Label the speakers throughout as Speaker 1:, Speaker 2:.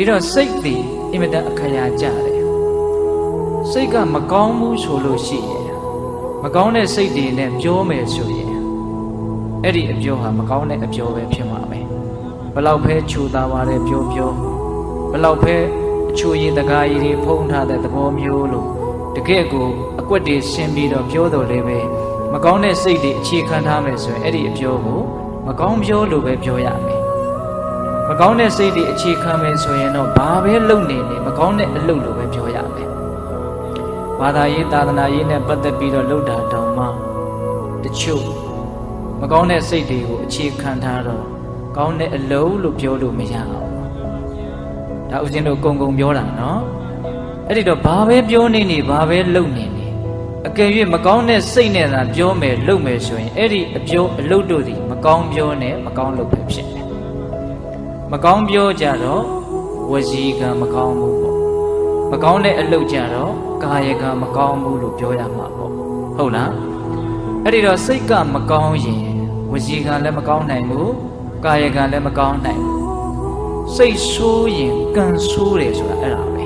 Speaker 1: ဒီတော့စိတ်ဒီအင်မတန်အခရာကြတယ်စိတ်ကမကောင်းဘူးဆိုလို့ရှိရင်မကောင်းတဲ့စိတ်တွေနဲ့ပြောမယ်ဆိုရင်အဲ့ဒီအပြောဟာမကောင်းတဲ့အပြောပဲဖြစ်မှာပဲဘလောက်ပဲခြူသားပါတယ်ပြောဘလောက်ပဲအချိုရည်တကားရည်တွေဖုံးထားတဲ့သဘောမျိုးလို့တကယ့်ကိုအကွက်တွေရှင်းပြီးတော့ပြောတော်လေးပဲမကောင်းတဲ့စိတ်တွေအခြေခံထားမယ်ဆိုရင်အဲ့ဒီအပြောကိုမကောင်းပြောလို့ပဲပြောရမယ်မကောင်းတဲ့စိတ်တွေအခြေခံမယ်ဆိုရင်တော့ဘာပဲလုပ်နေနေမကောင်းတဲ့အလုပ်လို့ပဲပြောရမယ်ဘာသာရေးသာသနာရေးနဲ့ပတ်သက်ပြီးတော့လုပ်တာတောင်မှတချို့မကောင်းတဲ့စိတ်တွေကိုအခြေခံထားတော့ကောင်းတဲ့အလုပ်လို့ပြောလို့မရအောင်ဒါဦးဇင်းတို့ကုံပြောတာနော်အဲ့ဒီတော့ဘာပဲပြောနေနေဘာပဲလုပ်နေနေအကယ်၍မကောင်းတဲ့စိတ်နဲ့သာပြောမယ်လုပ်မယ်ဆိုရင်အဲ့ဒီအပြောအလုပ်တို့သည်မကောင်းပြောနဲ့မကောင်းလုပ်ပဲဖြစ်တယ်မကောင်းပြောကြတော့ဝစီကံမကောင်းဘူးပေါ့မကောင်းတဲ့အလုပ်ကြတော့ကာယကံမကောင်းဘူးလို့ပြောရမှာပေါ့ဟုတ်လားအဲ့ဒီတော့စိတ်ကမကောင်းရင်ဝစီကံလည်းမကောင်းနိုင်ဘူးကာယကံလည်းမကောင်းနိုင်ဘူးစိတ်ဆိုးရင်ကံဆိုးတယ်ဆိုတာအဲ့ဒါပဲ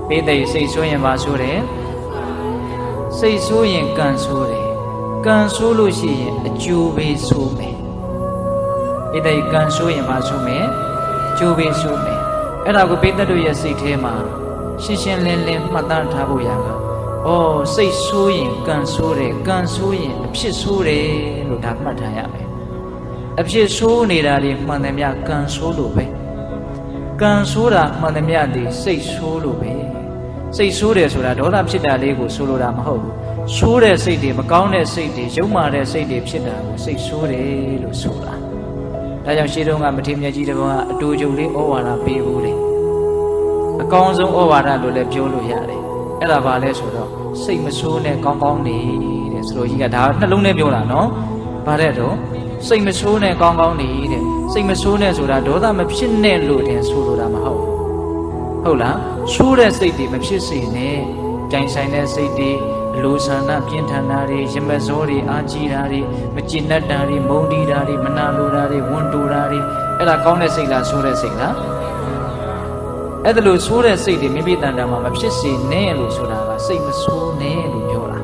Speaker 1: ပိဋိစိတ်ဆိုးရင်ဘာဆိုးတယ်စိတ်ဆိုးရင်ကံဆိုးတယ်ကံဆိုးလို့ရှိရင်အကျိုးပဲဆိုးမယ်ပိဋိကံဆိုးရင်ဘာဆိုးမယ်အကျိုးပဲဆိုးမယ်အဲ့ဒါကိုပိဋိတို့ရဲ့စိတ်ထဲမှာရှင်းရှင်းလင်းလင်းမှတ်သားထားဖို့ရတာဩစိတ်ဆိုးရင်ကံဆိုးတယ်ကံဆိုးရင်အဖြစ်ဆိုးတယ်လို့ဒါမှတ်ထားရမယ်အဖြစ်ဆိုးနေတာတွေမှန်တယ်များကံဆိုးလို့ပဲကံဆိုးတာမှန်သမျှသည်စိတ်ဆိုးလို့ပဲစိတ်ဆိုးတယ်ဆိုတာဒေါသဖြစ်တာလေးကိုဆိုလိုတာမဟုတ်ဘူးဆိုးတဲ့စိတ်တွေမကောင်းတဲ့စိတ်တွေယုံမာတဲ့စိတ်တွေဖြစ်တာကိုစိတ်ဆိုးတယ်လို့ဆိုတာဒါကြောင့်ရှေးတုန်းကမထေရမြတ်ကြီးတပည့်ကအတူတူလေးဩဝါဒပေးဘူးလေအကောင်းဆုံးဩဝါဒလို့လည်းပြောလို့ရတယ်အဲ့ဒါဘာလဲဆိုတော့စိတ်မဆိုးနဲ့ကောင်းကောင်းနေတဲ့ဆိုလိုကြီးကဒါနှလုံးထဲပြောတာနော်ဘာတဲ့တော့စိတ်မဆိုးနဲ့ကောင်းကောင်းနေတဲ့စိတ်မဆိုးနဲ့ဆိုတာဒေါသမဖြစ်နဲ့လို့တင်ဆိုလိုတာမဟုတ်ဘူးဟုတ်လားဆိုးတဲ့စိတ်တွေမဖြစ်စေနဲ့ကြိုင်ဆိုင်တဲ့စိတ်တွေအလိုဆန္ဒပြင်းထန်တာတွေရမဇောတွေအာကြီးတာတွေမကျင်တတ်တာတွေမုန်းတီးတာတွေမနာလိုတာတွေဝန်တိုတာတွေအဲ့ဒါကောင်းတဲ့စိတ်လားဆိုးတဲ့စိတ်လားအဲ့ဒါလို့ဆိုးတဲ့စိတ်တွေမိမိတန်တာမှာမဖြစ်စေနဲ့လို့ဆိုတာကစိတ်မဆိုးနဲ့လို့ပြောတာ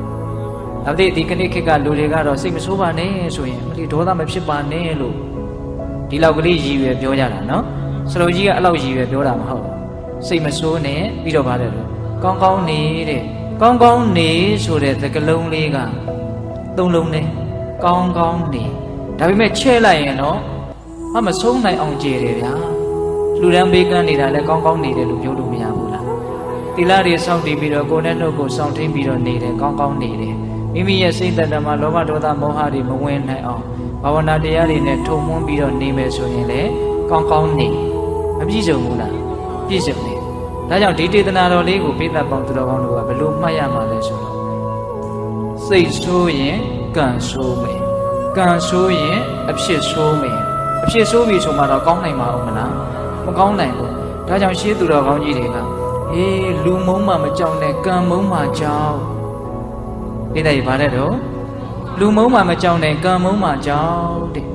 Speaker 1: ဒါပေမဲ့ဒီကနေ့ခေတ်ကလူတွေကတော့စိတ်မဆိုးပါနဲ့ဆိုရင်ဒီဒေါသမဖြစ်ပါနဲ့လို့ဒီလောက်ကလေးရည်ရွယ်ပြောကြတာနော်စလုံးကြီးကအဲ့လောက်ရည်ရွယ်ပြောတာမဟုတ်စိတ်မဆိုးနဲ့ပြီးတော့ပါတယ်လို့ကောင်းကောင်းနေတဲ့ကောင်းကောင်းနေဆိုတဲ့သကလုံးလေးကသုံးလုံးနဲ့ကောင်းကောင်းနေဒါပေမဲ့ချဲ့လိုက်ရင်တော့မဆုံးနိုင်အောင်ကြည်တယ်ဗျာလူတန်းဘေးကန်းနေတာလည်းကောင်းကောင်းနေတယ်လို့ပြောလို့မရဘူးလားတိလာတွေစောင့်တည်ပြီးတော့ကိုယ်နဲ့နှုတ်ကိုစောင့်ထိန်ပြီးတော့နေတယ်ကောင်းကောင်းနေတယ်မိမိရဲ့စိတ်သက်တမှာလောဘဒေါသမောဟတွေမဝင်နိုင်အောင်ဘာဝနာတရားတွေနဲ့ထုံမွန်းပြီးတော့နေမယ်ဆိုရင်လည်းကောင်းကောင်းနေမပြည့်စုံဘူးလားပြည့်စုံတယ်ဒါကြောင့်ဒီတေသနာတော်လေးကိုပိဋကပေါင်းသူတော်ကောင်းတို့ကဘယ်လိုမှတ်ရမှာလဲဆိုတော့စိတ်ဆိုးရင်ကံဆိုးမယ်ကံဆိုးရင်အဖြစ်ဆိုးမယ်အဖြစ်ဆိုးပြီဆိုမှတော့ကောင်းနိုင်မှာမလားမကောင်းနိုင်ဘူးဒါကြောင့်ရှေးသူတော်ကောင်းကြီးတွေကလူမုံမှမကြောက်နဲ့ကံမုံမှကြောက်ဒီတိုင်းဗါတဲ့တော့လူမုံမှမကြောက်နဲ့ကံမုံမှကြောက်တဲ့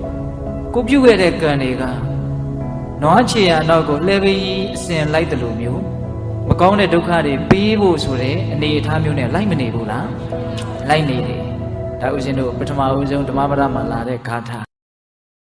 Speaker 1: ကိုပြုတ်ခဲ့တဲ့ကံတွေကနွားချေရနောက်ကိုလှဲပြီးအစဉ်လိုက်တယ်လို့မျိုးမကောင်းတဲ့ဒုက္ခတွေပေးဖို့ဆိုတဲ့အနေအထားမျိုးနဲ့လိုက်မနေဘူးလားလိုက်နေတယ်ဒါဥစဉ်တို့ပထမဦးဆုံးဓမ္မပဒမှာလာတဲ့ဂါထာ